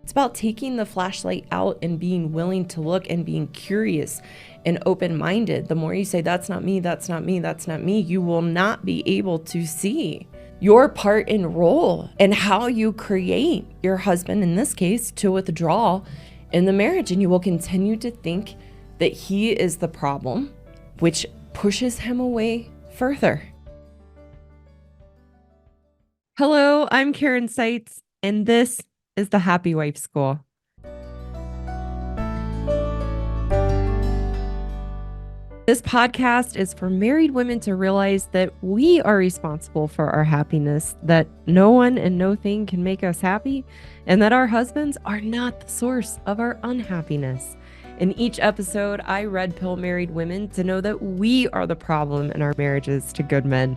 It's about taking the flashlight out and being willing to look and being curious and open-minded. The more you say, that's not me, that's not me, that's not me, you will not be able to see your part and role and how you create your husband, in this case, to withdraw in the marriage. And you will continue to think that he is the problem, which pushes him away further. Hello, I'm Karen Seitz, and this is the Happy Wife School. This podcast is for married women to realize that we are responsible for our happiness, that no one and no thing can make us happy, and that our husbands are not the source of our unhappiness. In each episode, I red pill married women to know that we are the problem in our marriages to good men.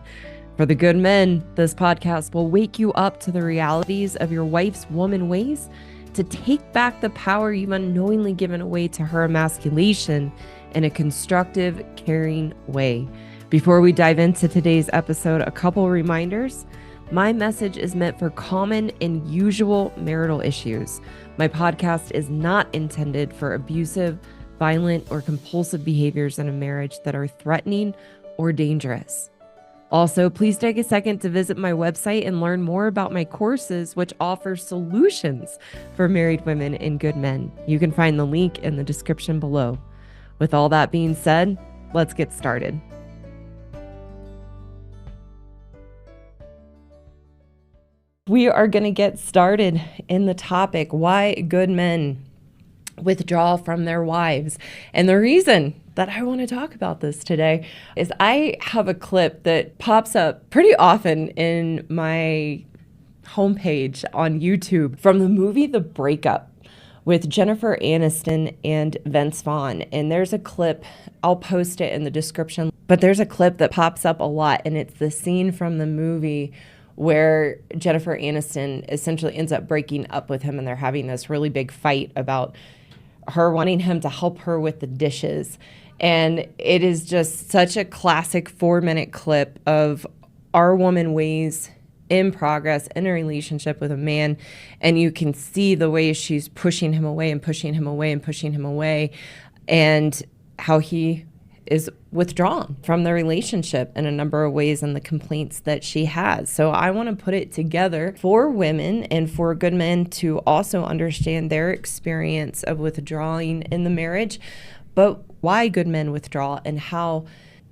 For the good men, this podcast will wake you up to the realities of your wife's woman ways, to take back the power you've unknowingly given away to her emasculation in a constructive, caring way. Before we dive into today's episode, a couple reminders. My message is meant for common and usual marital issues. My podcast is not intended for abusive, violent, or compulsive behaviors in a marriage that are threatening or dangerous. Also, please take a second to visit my website and learn more about my courses, which offer solutions for married women and good men. You can find the link in the description below. With all that being said, let's get started. We are going to get started in the topic, why good men withdraw from their wives. And the reason that I want to talk about this today is I have a clip that pops up pretty often in my homepage on YouTube from the movie The Breakup with Jennifer Aniston and Vince Vaughn. And there's a clip, I'll post it in the description, but there's a clip that pops up a lot, and it's the scene from the movie where Jennifer Aniston essentially ends up breaking up with him, and they're having this really big fight about her wanting him to help her with the dishes. And it is just such a classic 4-minute clip of our woman ways in progress in a relationship with a man, and you can see the way she's pushing him away and pushing him away and pushing him away, and how he is withdrawn from the relationship in a number of ways and the complaints that she has. So I want to put it together for women and for good men to also understand their experience of withdrawing in the marriage, but why good men withdraw and how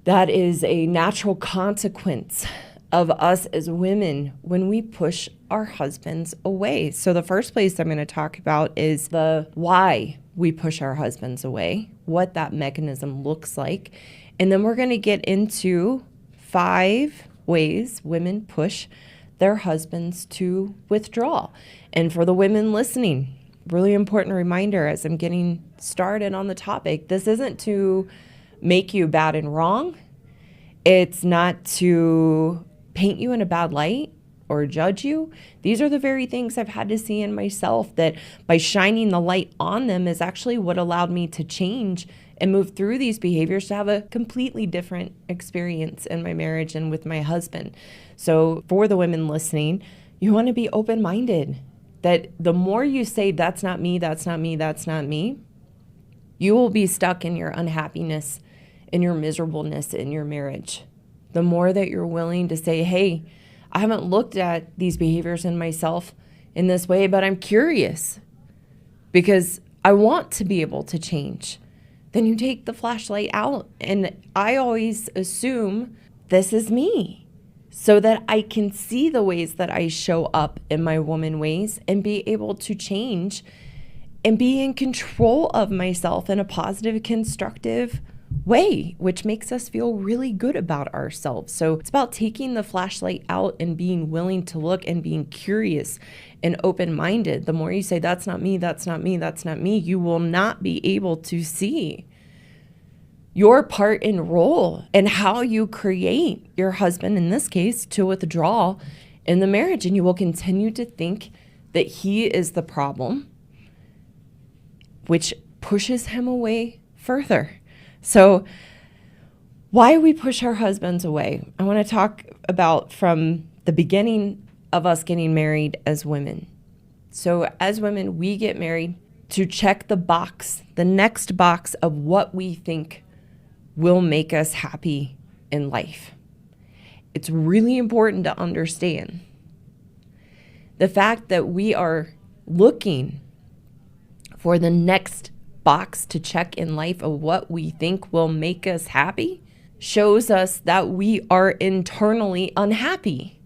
that is a natural consequence of us as women when we push our husbands away. So the first place I'm going to talk about is the why we push our husbands away, what that mechanism looks like. And then we're going to get into 5 ways women push their husbands to withdraw. And for the women listening, really important reminder as I'm getting started on the topic, this isn't to make you bad and wrong. It's not to paint you in a bad light or judge you. These are the very things I've had to see in myself, that by shining the light on them is actually what allowed me to change and move through these behaviors to have a completely different experience in my marriage and with my husband. So for the women listening, you want to be open-minded, that the more you say, that's not me, that's not me, that's not me, you will be stuck in your unhappiness and your miserableness in your marriage. The more that you're willing to say, hey, I haven't looked at these behaviors in myself in this way, but I'm curious because I want to be able to change. Then you take the flashlight out. And I always assume this is me so that I can see the ways that I show up in my woman ways and be able to change and be in control of myself in a positive, constructive way, which makes us feel really good about ourselves. So it's about taking the flashlight out and being willing to look and being curious and open-minded. The more you say, that's not me, that's not me, that's not me, you will not be able to see your part and role and how you create your husband, in this case, to withdraw in the marriage. And you will continue to think that he is the problem, which pushes him away further. So why we push our husbands away, I want to talk about from the beginning of us getting married as women. So as women, we get married to check the box, the next box of what we think will make us happy in life. It's really important to understand the fact that we are looking for the next box to check in life of what we think will make us happy shows us that we are internally unhappy.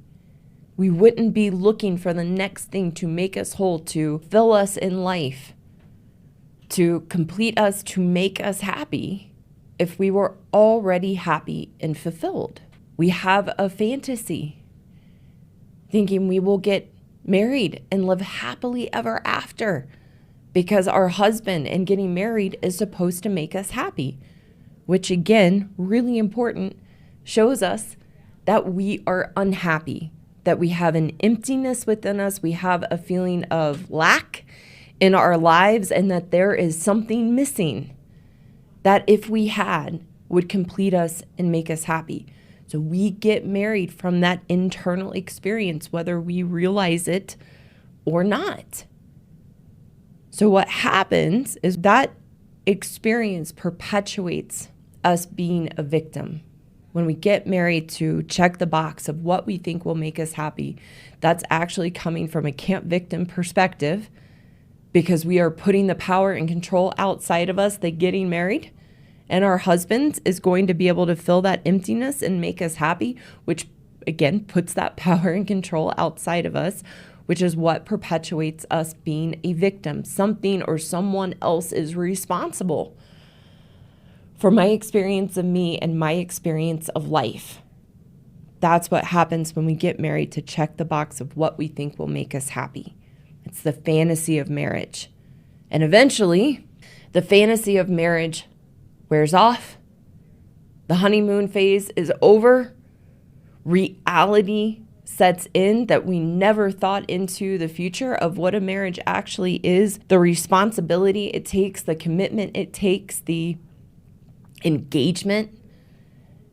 We wouldn't be looking for the next thing to make us whole, to fill us in life, to complete us, to make us happy if we were already happy and fulfilled. We have a fantasy thinking we will get married and live happily ever after because our husband and getting married is supposed to make us happy, which again, really important, shows us that we are unhappy, that we have an emptiness within us, we have a feeling of lack in our lives, and that there is something missing that if we had would complete us and make us happy. So we get married from that internal experience, whether we realize it or not. So what happens is that experience perpetuates us being a victim. When we get married to check the box of what we think will make us happy, that's actually coming from a camp victim perspective, because we are putting the power and control outside of us, that getting married and our husband is going to be able to fill that emptiness and make us happy, which again puts that power and control outside of us, which is what perpetuates us being a victim. Something or someone else is responsible for my experience of me and my experience of life. That's what happens when we get married to check the box of what we think will make us happy. It's the fantasy of marriage. And eventually, the fantasy of marriage wears off. The honeymoon phase is over. Reality sets in that we never thought into the future of what a marriage actually is, the responsibility it takes, the commitment it takes, the engagement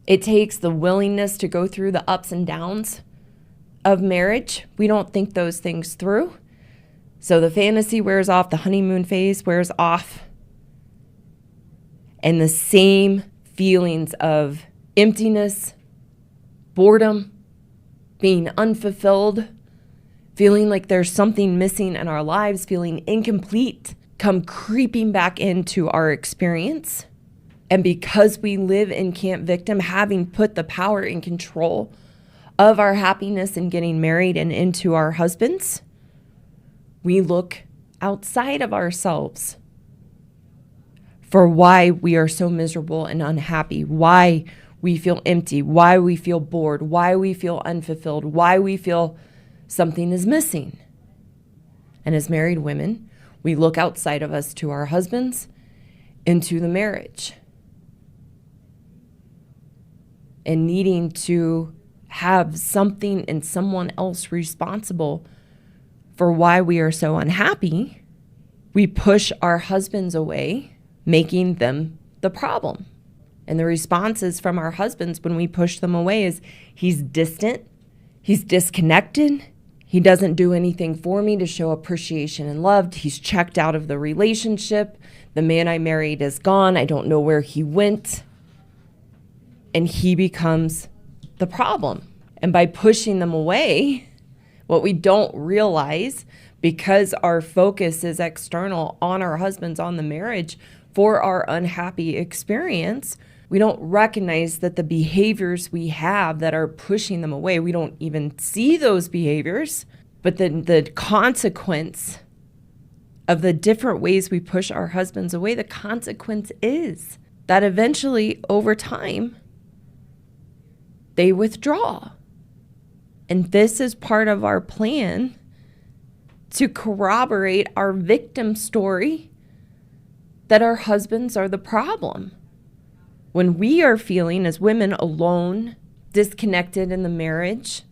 it takes, the willingness to go through the ups and downs of marriage. We don't think those things through. So the fantasy wears off, the honeymoon phase wears off, and the same feelings of emptiness, boredom, being unfulfilled, feeling like there's something missing in our lives, feeling incomplete, come creeping back into our experience. And because we live in camp victim, having put the power and control of our happiness in getting married and into our husbands, we look outside of ourselves for why we are so miserable and unhappy, why we feel empty, why we feel bored, why we feel unfulfilled, why we feel something is missing. And as married women, we look outside of us to our husbands, into the marriage, and needing to have something and someone else responsible for why we are so unhappy. We push our husbands away, making them the problem. And the responses from our husbands when we push them away is, he's distant, he's disconnected, he doesn't do anything for me to show appreciation and love, he's checked out of the relationship, the man I married is gone, I don't know where he went. And he becomes the problem. And by pushing them away, what we don't realize, because our focus is external on our husbands, on the marriage, for our unhappy experience, we don't recognize that the behaviors we have that are pushing them away, we don't even see those behaviors, but the consequence of the different ways we push our husbands away, the consequence is that eventually, over time, they withdraw. And this is part of our plan to corroborate our victim story that our husbands are the problem. When we are feeling as women alone, disconnected in the marriage,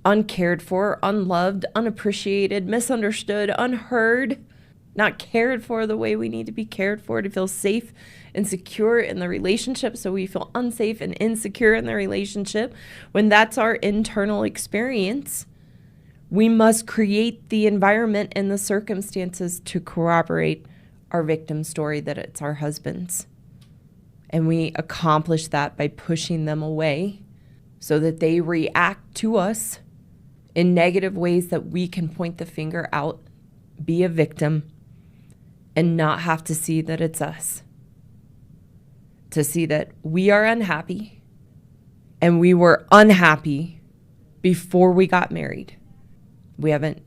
uncared for, unloved, unappreciated, misunderstood, unheard, not cared for the way we need to be cared for to feel safe and secure in the relationship, so we feel unsafe and insecure in the relationship, when that's our internal experience, We must create the environment and the circumstances to corroborate our victim story that it's our husbands. And we accomplish that by pushing them away so that they react to us in negative ways that we can point the finger out, be a victim, and not have to see that it's us. To see that we are unhappy and we were unhappy before we got married. We haven't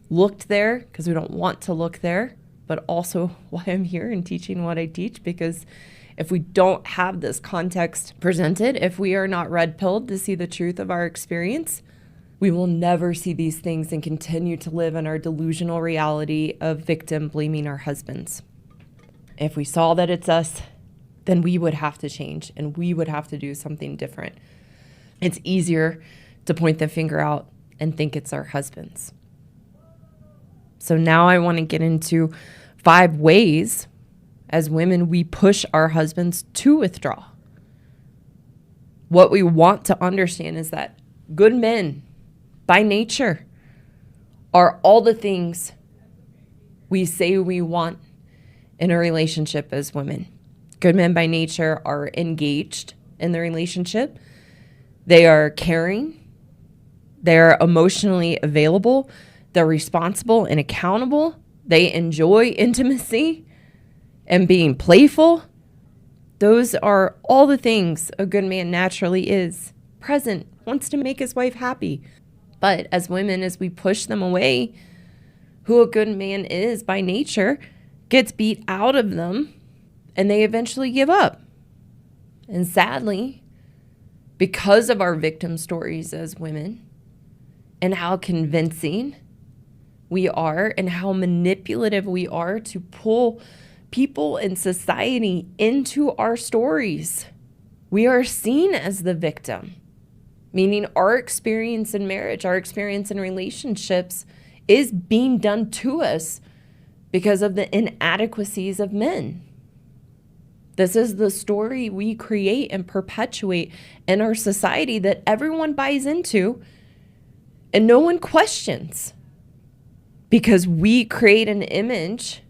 looked there because we don't want to look there, but also why I'm here and teaching what I teach, because if we don't have this context presented, if we are not red-pilled to see the truth of our experience, we will never see these things and continue to live in our delusional reality of victim blaming our husbands. If we saw that it's us, then we would have to change and we would have to do something different. It's easier to point the finger out and think it's our husbands. So now I want to get into 5 ways as women we push our husbands to withdraw. What we want to understand is that good men, by nature, are all the things we say we want in a relationship as women. Good men by nature are engaged in the relationship. They are caring. They're emotionally available. They're responsible and accountable. They enjoy intimacy and being playful. Those are all the things a good man naturally is. Present, wants to make his wife happy. But as women, as we push them away, who a good man is by nature gets beat out of them and they eventually give up. And sadly, because of our victim stories as women and how convincing we are and how manipulative we are to pull people in society into our stories, we are seen as the victim. Meaning our experience in marriage, our experience in relationships is being done to us because of the inadequacies of men. This is the story we create and perpetuate in our society that everyone buys into and no one questions, because we create an image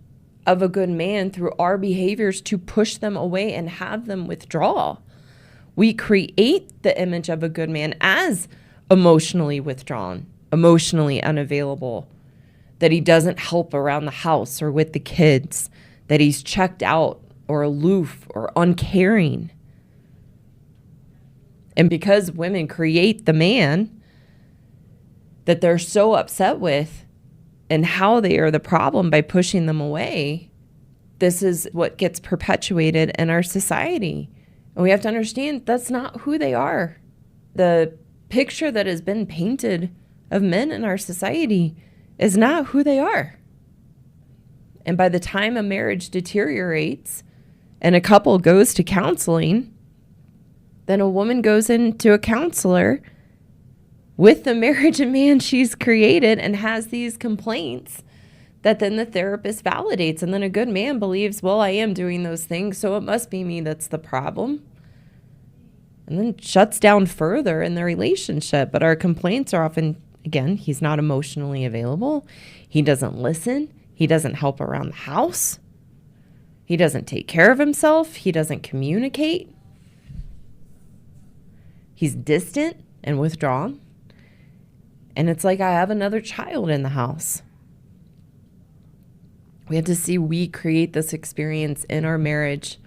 of a good man through our behaviors to push them away and have them withdraw. We create the image of a good man as emotionally withdrawn, emotionally unavailable, that he doesn't help around the house or with the kids, that he's checked out or aloof or uncaring. And because women create the man that they're so upset with and how they are the problem by pushing them away, this is what gets perpetuated in our society. And we have to understand that's not who they are. The picture that has been painted of men in our society is not who they are. And by the time a marriage deteriorates and a couple goes to counseling, then a woman goes into a counselor with the marriage and man she's created and has these complaints that then the therapist validates. And then a good man believes, well, I am doing those things, so it must be me that's the problem. And then shuts down further in the relationship. But our complaints are often, again, he's not emotionally available. He doesn't listen. He doesn't help around the house. He doesn't take care of himself. He doesn't communicate. He's distant and withdrawn. And it's like I have another child in the house. We have to see we create this experience in our marriage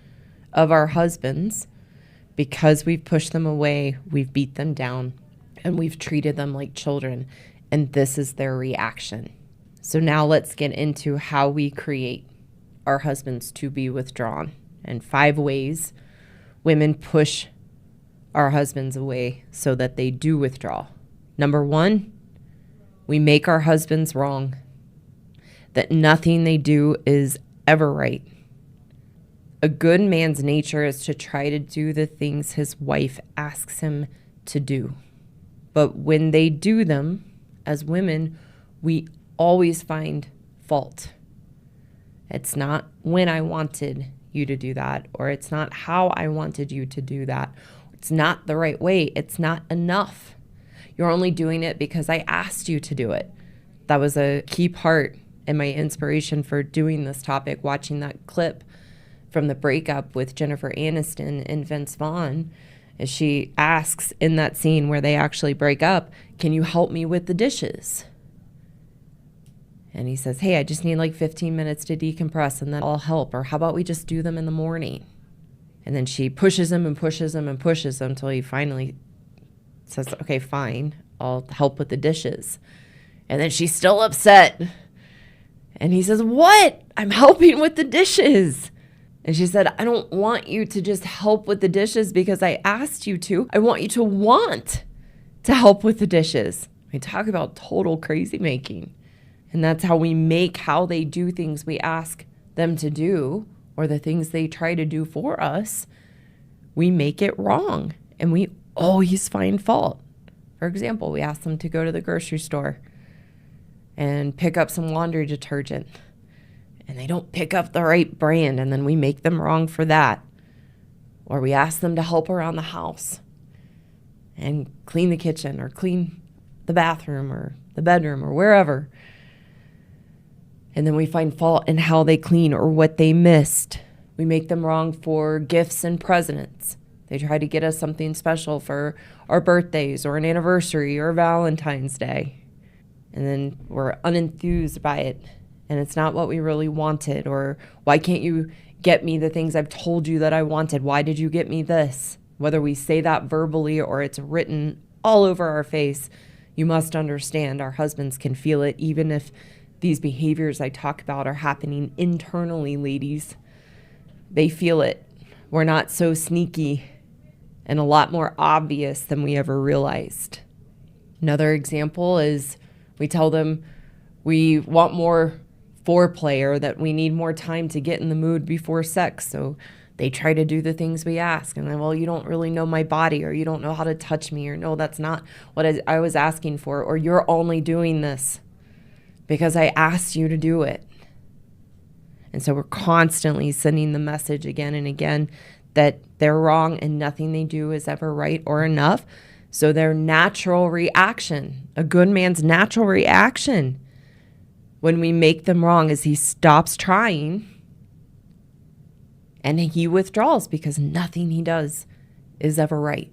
of our husbands because we've pushed them away, we've beat them down, and we've treated them like children. And this is their reaction. So now let's get into how we create our husbands to be withdrawn, and 5 ways women push our husbands away so that they do withdraw. Number 1, we make our husbands wrong, that nothing they do is ever right. A good man's nature is to try to do the things his wife asks him to do. But when they do them, as women, we always find fault. It's not when I wanted you to do that, or it's not how I wanted you to do that. It's not the right way. It's not enough. You're only doing it because I asked you to do it. That was a key part in my inspiration for doing this topic, watching that clip from the breakup with Jennifer Aniston and Vince Vaughn. As she asks in that scene where they actually break up, can you help me with the dishes? And he says, hey, I just need like 15 minutes to decompress and then I'll help. Or how about we just do them in the morning? And then she pushes him and pushes him and pushes him until he finally says, okay, fine, I'll help with the dishes. And then she's still upset. And he says, what? I'm helping with the dishes. And she said, I don't want you to just help with the dishes because I asked you to. I want you to want to help with the dishes. I talk about total crazy making. And that's how we make how they do things we ask them to do, or the things they try to do for us. We make it wrong and we always find fault. For example, we ask them to go to the grocery store and pick up some laundry detergent, and they don't pick up the right brand, and then we make them wrong for that. Or we ask them to help around the house and clean the kitchen or clean the bathroom or the bedroom or wherever. And then we find fault in how they clean or what they missed. We make them wrong for gifts and presents. They try to get us something special for our birthdays or an anniversary or Valentine's Day. And then we're unenthused by it. And it's not what we really wanted. Or why can't you get me the things I've told you that I wanted? Why did you get me this? Whether we say that verbally or it's written all over our face, you must understand our husbands can feel it, even if these behaviors I talk about are happening internally, ladies. They feel it. We're not so sneaky and a lot more obvious than we ever realized. Another example is we tell them we want more foreplay or that we need more time to get in the mood before sex. So they try to do the things we ask. And then, well, you don't really know my body, or you don't know how to touch me, or no, that's not what I was asking for, or you're only doing this because I asked you to do it. And so we're constantly sending the message again and again that they're wrong and nothing they do is ever right or enough. So their natural reaction, a good man's natural reaction when we make them wrong, is he stops trying and he withdraws because nothing he does is ever right.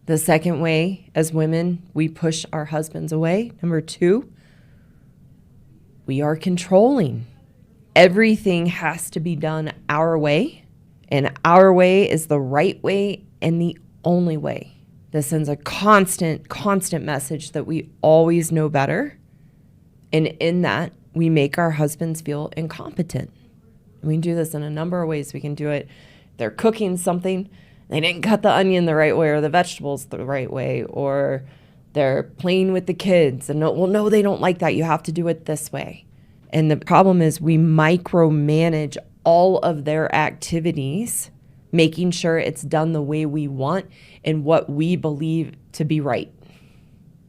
The second way, as women, we push our husbands away. Number 2, we are controlling. Everything has to be done our way, and our way is the right way and the only way. This sends a constant message that we always know better. And in that, we make our husbands feel incompetent. We can do this in a number of ways. We can do it. They're cooking something, they didn't cut the onion the right way or the vegetables the right way, or they're playing with the kids. And no, they don't like that. You have to do it this way. And the problem is we micromanage all of their activities, making sure it's done the way we want and what we believe to be right.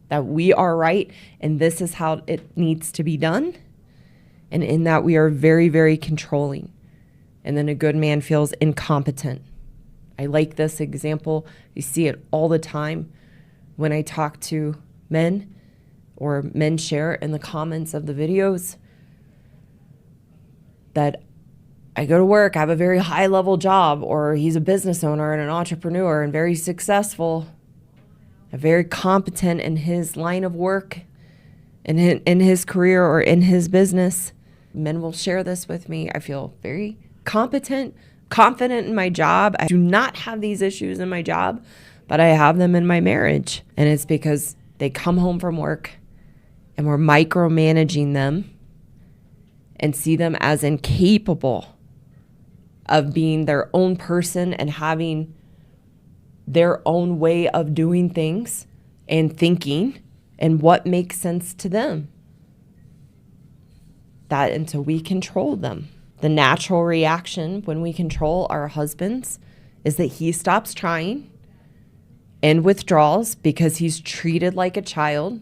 That we are right and this is how it needs to be done. And in that we are very, very controlling. And then a good man feels incompetent. I like this example. You see it all the time when I talk to men, or men share in the comments of the videos that I go to work, I have a very high level job, or he's a business owner and an entrepreneur and very successful, very competent in his line of work, in his career or in his business. Men will share this with me. I feel very competent, confident in my job. I do not have these issues in my job, but I have them in my marriage. And it's because they come home from work and we're micromanaging them and see them as incapable of being their own person and having their own way of doing things and thinking and what makes sense to them. That until we control them. The natural reaction when we control our husbands is that he stops trying and withdraws because he's treated like a child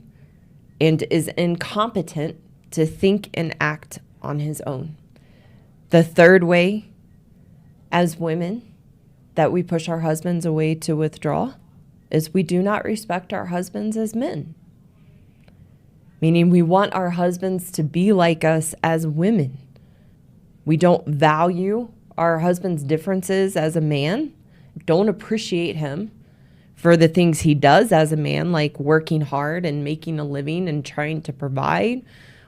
and is incompetent to think and act on his own. The third way, as women, that we push our husbands away to withdraw is we do not respect our husbands as men. Meaning we want our husbands to be like us as women. We don't value our husband's differences as a man, don't appreciate him for the things he does as a man, like working hard and making a living and trying to provide,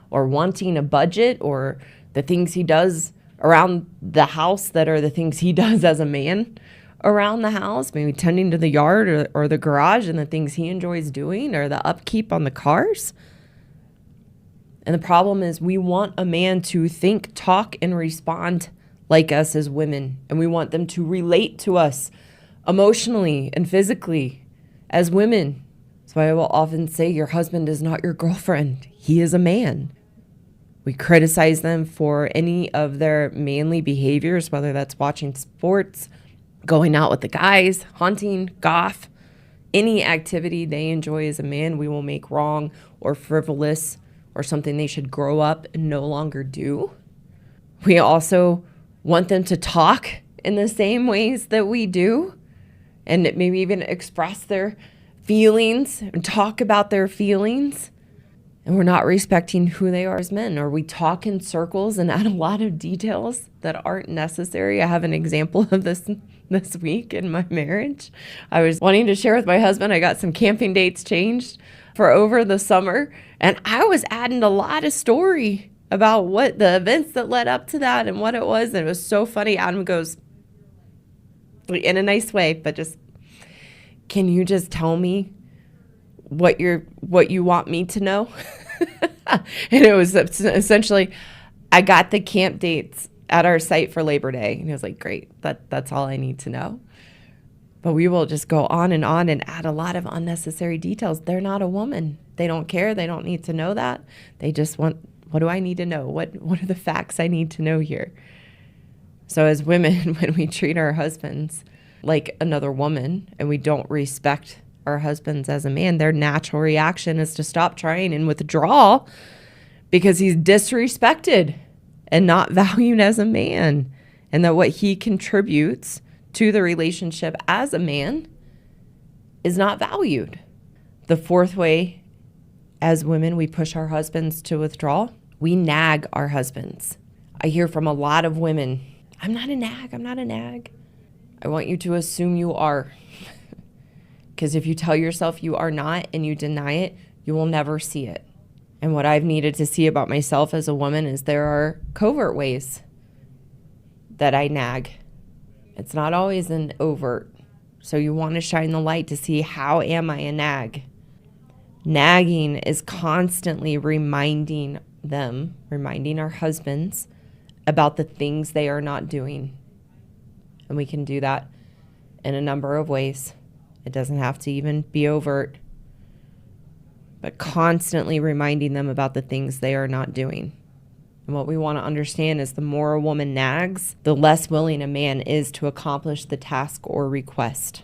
or wanting a budget, or the things he does around the house that are the things he does as a man around the house, maybe tending to the yard or the garage and the things he enjoys doing, or the upkeep on the cars. And the problem is we want a man to think, talk, and respond like us as women. And we want them to relate to us emotionally and physically as women. So I will often say your husband is not your girlfriend. He is a man. We criticize them for any of their manly behaviors, whether that's watching sports, going out with the guys, hunting, golf, any activity they enjoy as a man, we will make wrong or frivolous or something they should grow up and no longer do. We also want them to talk in the same ways that we do, and maybe even express their feelings and talk about their feelings. And we're not respecting who they are as men, or we talk in circles and add a lot of details that aren't necessary. I have an example of this week in my marriage. I was wanting to share with my husband, I got some camping dates changed for over the summer, and I was adding a lot of story about what the events that led up to that and what it was. And it was so funny. Adam goes, in a nice way, but just, can you just tell me what you want me to know? And it was essentially, I got the camp dates at our site for Labor Day. And he was like, great, that's all I need to know. But we will just go on and add a lot of unnecessary details. They're not a woman. They don't care. They don't need to know that. They just want, what do I need to know? What are the facts I need to know here? So as women, when we treat our husbands like another woman and we don't respect our husbands as a man, their natural reaction is to stop trying and withdraw because he's disrespected and not valued as a man, and that what he contributes to the relationship as a man is not valued. The fourth way, as women, we push our husbands to withdraw. We nag our husbands. I hear from a lot of women, I'm not a nag, I'm not a nag. I want you to assume you are. Because if you tell yourself you are not and you deny it, you will never see it. And what I've needed to see about myself as a woman is there are covert ways that I nag. It's not always an overt. So you want to shine the light to see, how am I a nag? Nagging is constantly reminding our husbands about the things they are not doing. And we can do that in a number of ways. It doesn't have to even be overt, but constantly reminding them about the things they are not doing. And what we want to understand is the more a woman nags, the less willing a man is to accomplish the task or request.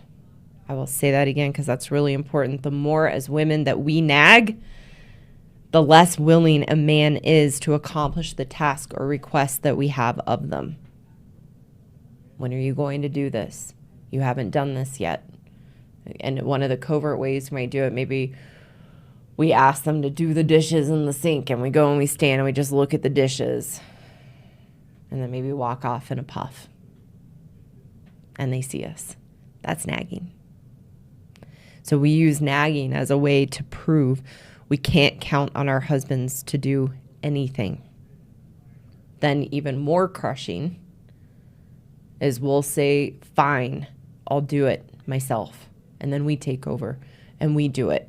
I will say that again because that's really important. The more as women that we nag, the less willing a man is to accomplish the task or request that we have of them. When are you going to do this? You haven't done this yet. And one of the covert ways we might do it, maybe we ask them to do the dishes in the sink, and we go and we stand and we just look at the dishes, and then maybe walk off in a puff, and they see us. That's nagging. So we use nagging as a way to prove we can't count on our husbands to do anything. Then even more crushing is we'll say, fine, I'll do it myself. And then we take over and we do it.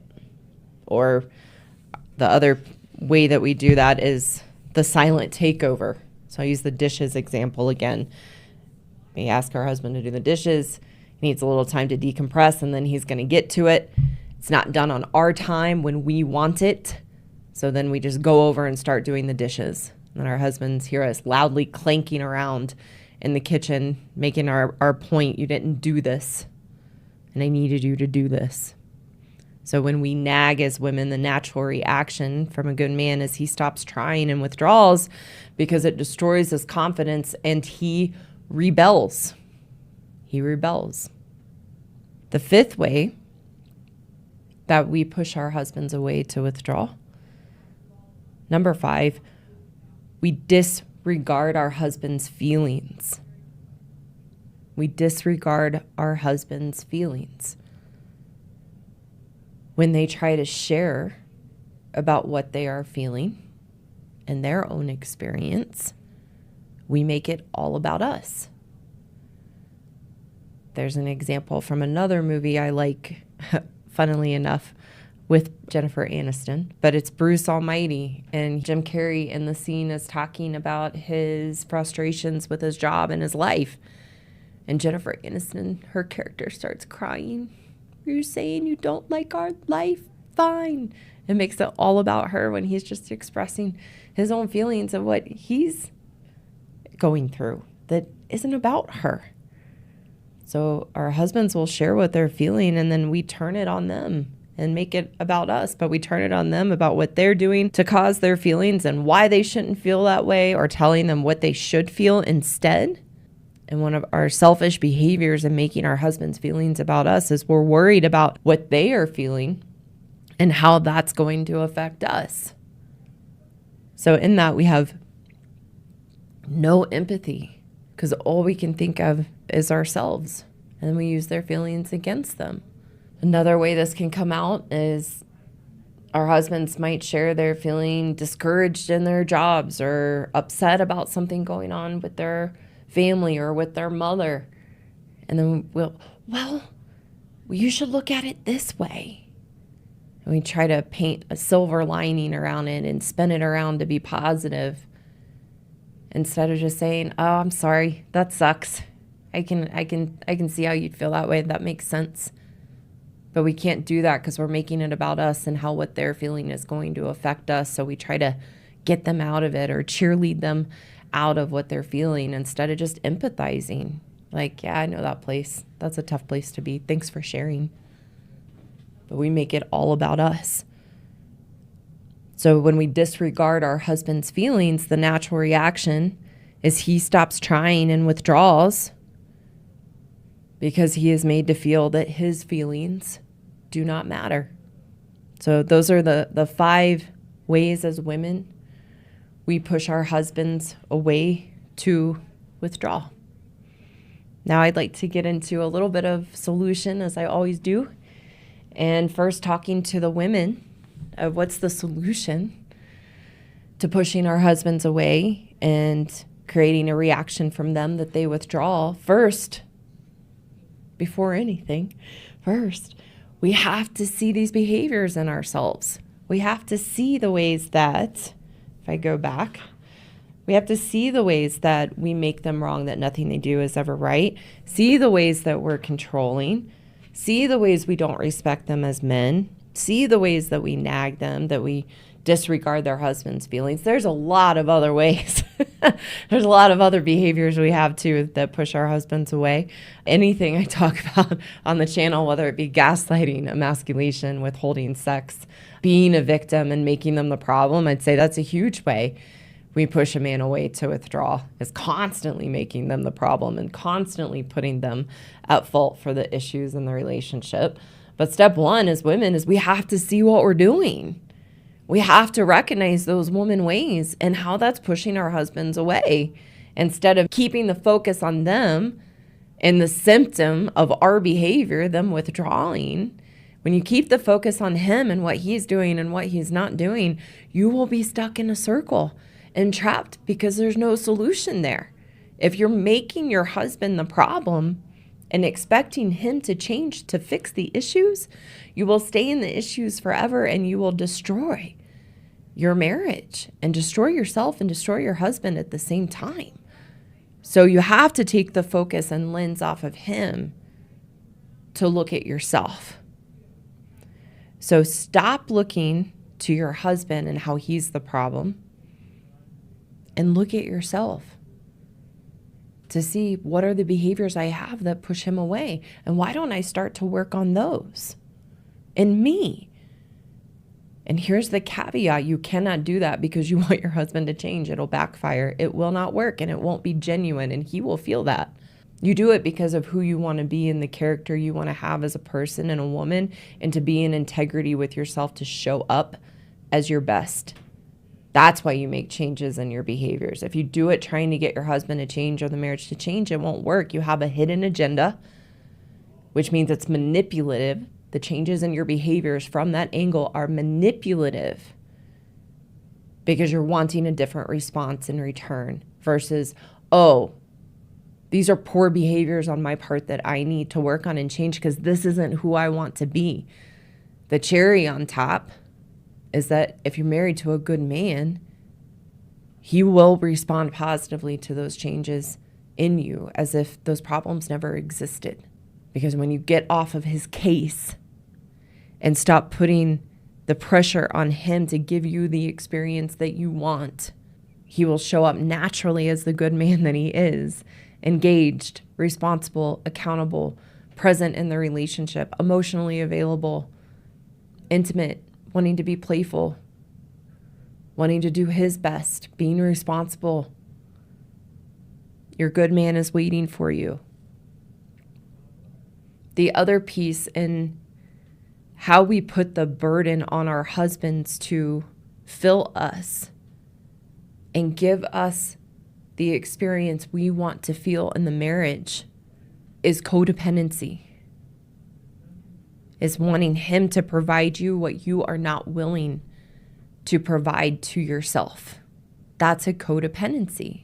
Or the other way that we do that is the silent takeover. So I use the dishes example again. We ask our husband to do the dishes. He needs a little time to decompress, and then he's going to get to it. It's not done on our time when we want it. So then we just go over and start doing the dishes. And our husbands hear us loudly clanking around in the kitchen, making our point, you didn't do this. And I needed you to do this. So when we nag as women, the natural reaction from a good man is he stops trying and withdraws because it destroys his confidence, and he rebels. He rebels. The fifth way that we push our husbands away to withdraw. Number 5, we disregard our husband's feelings. We disregard our husband's feelings. When they try to share about what they are feeling and their own experience, we make it all about us. There's an example from another movie I like, funnily enough, with Jennifer Aniston, but it's Bruce Almighty, and Jim Carrey in the scene is talking about his frustrations with his job and his life. And Jennifer Aniston, her character, starts crying. You're saying you don't like our life? Fine. It makes it all about her when he's just expressing his own feelings of what he's going through that isn't about her. So our husbands will share what they're feeling, and then we turn it on them and make it about us, but we turn it on them about what they're doing to cause their feelings and why they shouldn't feel that way, or telling them what they should feel instead. And one of our selfish behaviors in making our husband's feelings about us is we're worried about what they are feeling and how that's going to affect us. So in that, we have no empathy because all we can think of is ourselves, and we use their feelings against them. Another way this can come out is our husbands might share they're feeling discouraged in their jobs or upset about something going on with their family or with their mother. And then you should look at it this way. And we try to paint a silver lining around it and spin it around to be positive, instead of just saying, "Oh, I'm sorry, that sucks. I can see how you'd feel that way. That makes sense." But we can't do that because we're making it about us and how what they're feeling is going to affect us. So we try to get them out of it or cheerlead them out of what they're feeling instead of just empathizing. Like, yeah, I know that place. That's a tough place to be. Thanks for sharing. But we make it all about us. So when we disregard our husband's feelings, the natural reaction is he stops trying and withdraws because he is made to feel that his feelings do not matter. So those are the 5 ways as women we push our husbands away to withdraw. Now I'd like to get into a little bit of solution, as I always do. And first, talking to the women of what's the solution to pushing our husbands away and creating a reaction from them that they withdraw. First, before anything, we have to see these behaviors in ourselves. We have to see the ways that, if I go back, we have to see the ways that we make them wrong, that nothing they do is ever right. See the ways that we're controlling. See the ways we don't respect them as men. See the ways that we nag them, that we disregard their husband's feelings. There's a lot of other ways. There's a lot of other behaviors we have too that push our husbands away. Anything I talk about on the channel, whether it be gaslighting, emasculation, withholding sex, being a victim and making them the problem, I'd say that's a huge way we push a man away to withdraw, is constantly making them the problem and constantly putting them at fault for the issues in the relationship. But step 1 as women is we have to see what we're doing. We have to recognize those woman ways and how that's pushing our husbands away, instead of keeping the focus on them and the symptom of our behavior, them withdrawing. When you keep the focus on him and what he's doing and what he's not doing, you will be stuck in a circle and trapped because there's no solution there. If you're making your husband the problem and expecting him to change to fix the issues, you will stay in the issues forever, and you will destroy your marriage and destroy yourself and destroy your husband at the same time. So you have to take the focus and lens off of him to look at yourself. So stop looking to your husband and how he's the problem, and look at yourself to see what are the behaviors I have that push him away, and why don't I start to work on those in me? And here's the caveat: you cannot do that because you want your husband to change. It'll backfire. It will not work, and it won't be genuine, and he will feel that. You do it because of who you want to be and the character you want to have as a person and a woman, and to be in integrity with yourself, to show up as your best. That's why you make changes in your behaviors. If you do it trying to get your husband to change or the marriage to change, it won't work. You have a hidden agenda, which means it's manipulative. The changes in your behaviors from that angle are manipulative because you're wanting a different response in return versus, oh, these are poor behaviors on my part that I need to work on and change because this isn't who I want to be. The cherry on top is that if you're married to a good man, he will respond positively to those changes in you as if those problems never existed. Because when you get off of his case and stop putting the pressure on him to give you the experience that you want, he will show up naturally as the good man that he is, engaged, responsible, accountable, present in the relationship, emotionally available, intimate, wanting to be playful, wanting to do his best, being responsible. Your good man is waiting for you. The other piece in how we put the burden on our husbands to fill us and give us the experience we want to feel in the marriage is codependency. Is wanting him to provide you what you are not willing to provide to yourself. That's a codependency.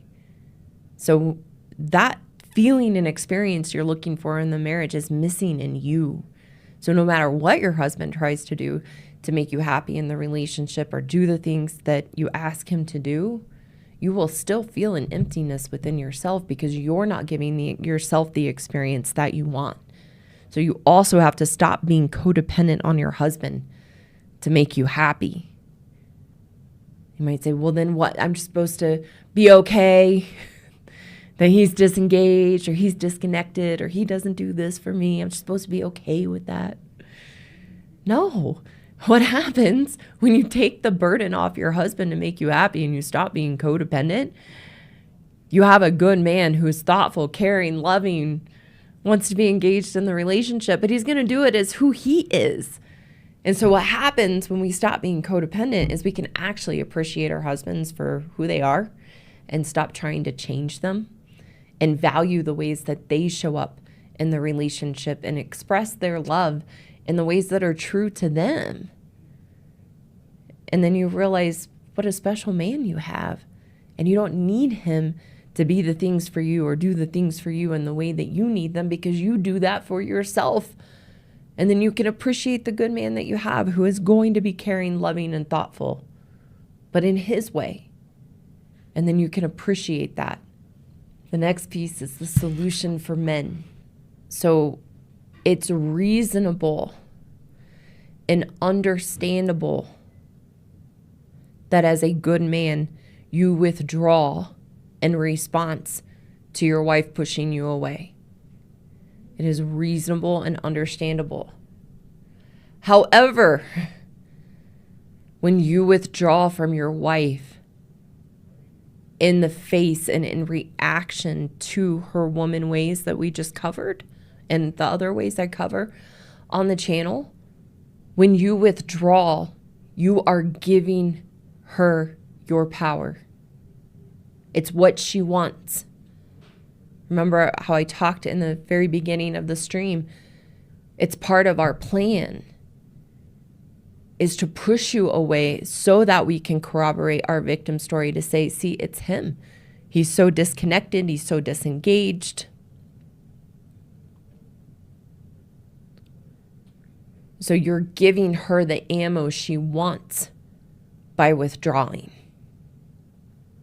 So that feeling and experience you're looking for in the marriage is missing in you. So no matter what your husband tries to do to make you happy in the relationship or do the things that you ask him to do, you will still feel an emptiness within yourself because you're not giving yourself the experience that you want. So you also have to stop being codependent on your husband to make you happy. You might say, well, then what? I'm just supposed to be okay that he's disengaged or he's disconnected or he doesn't do this for me. I'm just supposed to be okay with that. No. What happens when you take the burden off your husband to make you happy and you stop being codependent? You have a good man who's thoughtful, caring, loving, wants to be engaged in the relationship, but he's going to do it as who he is. And so what happens when we stop being codependent is we can actually appreciate our husbands for who they are and stop trying to change them and value the ways that they show up in the relationship and express their love in the ways that are true to them. And then you realize what a special man you have, and you don't need him to be the things for you or do the things for you in the way that you need them because you do that for yourself. And then you can appreciate the good man that you have who is going to be caring, loving, and thoughtful, but in his way. And then you can appreciate that. The next piece is the solution for men. So it's reasonable and understandable that as a good man, you withdraw in response to your wife pushing you away. It is reasonable and understandable. However, when you withdraw from your wife in the face and in reaction to her woman ways that we just covered and the other ways I cover on the channel, when you withdraw, you are giving her your power. It's what she wants. Remember how I talked in the very beginning of the stream? It's part of our plan is to push you away so that we can corroborate our victim story to say, see, it's him. He's so disconnected. He's so disengaged. So you're giving her the ammo she wants by withdrawing.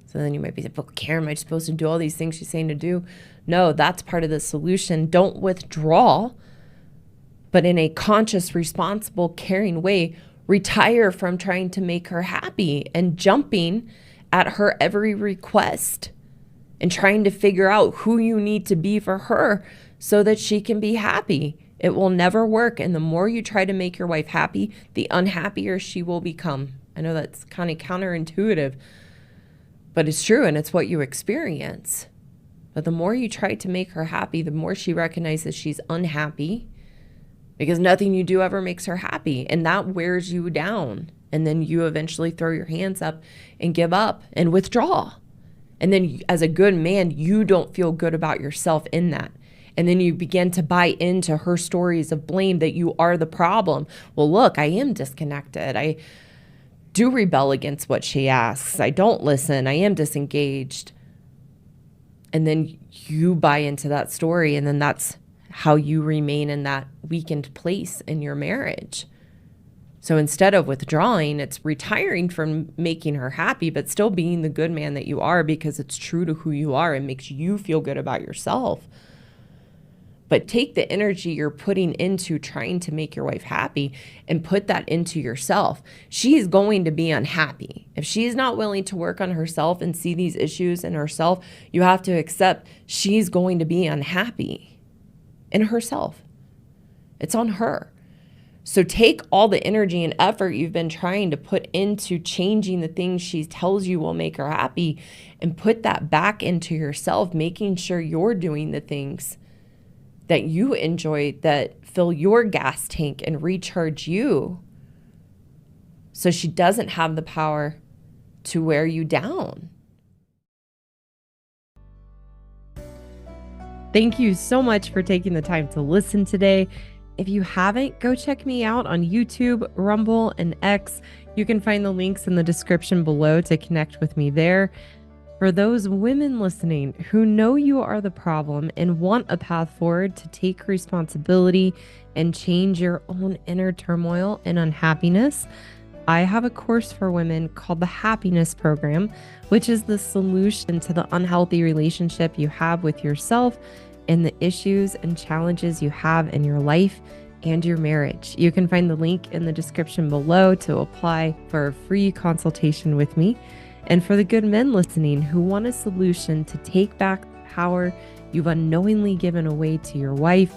So then you might be like, well, Karen, am I supposed to do all these things she's saying to do? No, that's part of the solution. Don't withdraw, but in a conscious, responsible, caring way, retire from trying to make her happy and jumping at her every request and trying to figure out who you need to be for her so that she can be happy. It will never work. And the more you try to make your wife happy, the unhappier she will become. I know that's kind of counterintuitive, but it's true, and it's what you experience. But the more you try to make her happy, the more she recognizes she's unhappy, because nothing you do ever makes her happy. And that wears you down. And then you eventually throw your hands up and give up and withdraw. And then as a good man, you don't feel good about yourself in that. And then you begin to buy into her stories of blame that you are the problem. Well, look, I am disconnected. I do rebel against what she asks. I don't listen. I am disengaged. And then you buy into that story. And then that's how you remain in that weakened place in your marriage. So instead of withdrawing, it's retiring from making her happy, but still being the good man that you are, because it's true to who you are and makes you feel good about yourself. But take the energy you're putting into trying to make your wife happy and put that into yourself. She's going to be unhappy. If she's not willing to work on herself and see these issues in herself, you have to accept she's going to be unhappy in herself. It's on her. So take all the energy and effort you've been trying to put into changing the things she tells you will make her happy and put that back into yourself, making sure you're doing the things that you enjoy, that fill your gas tank and recharge you, so she doesn't have the power to wear you down. Thank you so much for taking the time to listen today. If you haven't, go check me out on YouTube, Rumble, and X. You can find the links in the description below to connect with me there. For those women listening who know you are the problem and want a path forward to take responsibility and change your own inner turmoil and unhappiness, I have a course for women called the Happiness Program, which is the solution to the unhealthy relationship you have with yourself and the issues and challenges you have in your life and your marriage. You can find the link in the description below to apply for a free consultation with me. And for the good men listening who want a solution to take back the power you've unknowingly given away to your wife,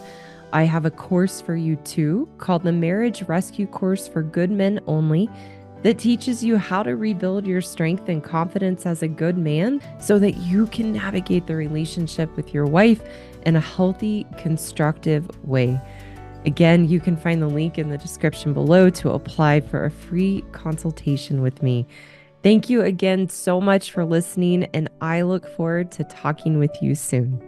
I have a course for you too called the Marriage Rescue Course for Good Men Only, that teaches you how to rebuild your strength and confidence as a good man so that you can navigate the relationship with your wife in a healthy, constructive way. Again, you can find the link in the description below to apply for a free consultation with me. Thank you again so much for listening, and I look forward to talking with you soon.